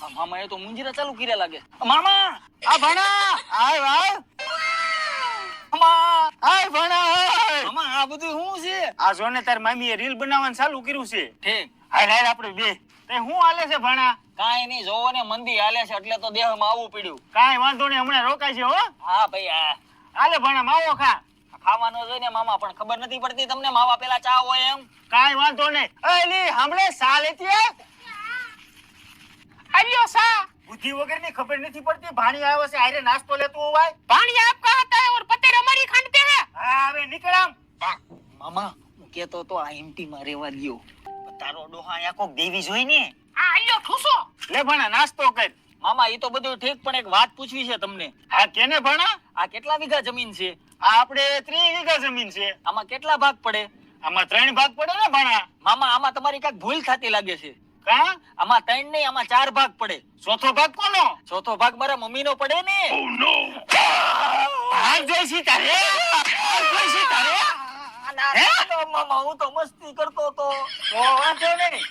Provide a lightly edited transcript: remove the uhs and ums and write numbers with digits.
મામા એ તો મુંજીરા ચાલુ કર્યા લાગે. મામા આ ભણા આય આય. મામા આય ભણા આય. મામા આ બધું શું છે? આ જો ને તાર મામીએ રીલ બનાવવાનું ચાલુ કર્યું છે. ઠીક. હાલ હાલ આપણે બે. તે શું હાલે છે ભણા? કાંઈ નહીં, જોવો ને મંદી હાલે છે એટલે તો દેહમાં આવવું પડ્યું. કાંઈ વાંધો નહીં, હમણાં રોકાય છે હો. હા ભાઈ હા. હાલે ભણા માવો ખા. ખાવાનું જોઈને મામા પણ ખબર નથી પડતી તમને માવા પેલા ચા હોય એમ. કાંઈ વાંધો નહીં. એલી હમણે સા લેતી હે? આલ્યો સા બુદ્ધિ વગરની ખબર નથી પડતી. ભાણી આવે છે આરે નાસ્તો લેતો હોય. पानी आपका आता है और पत्ते हमारी खानते हैं। હા હવે નીકળ આમ. મામા હું કેતો તો આ એમટી માં રહેવા દ્યો. તારો ડોહા અહીંયા કોક દેવી જોઈ ને. आ आल्यो ठूसो લે ભણા નાસ્તો કર. મામા એ તો બધું ઠીક પણ એક વાત પૂછવી છે તમને. હા કેને ભણા? આ કેટલા વીઘા જમીન છે? આ આપણે 30 વીઘા જમીન છે. આમાં કેટલા ભાગ પડે? આમાં 3 ભાગ પડે ને ભણા. મામા આમાં તમારી કાંઈક ભૂલ થતી લાગે છે. કા? આમાં 3 નહીં, આમાં 4 ભાગ પડે. ચોથો ભાગ કોનો? ચોથો ભાગ મારા મમ્મીનો પડે ને. ભાગ જોઈશી તારે? ભાગ જોઈશી તારે? મામા હું તો મસ્તી કરતો તો. તો વાંધો નહીં.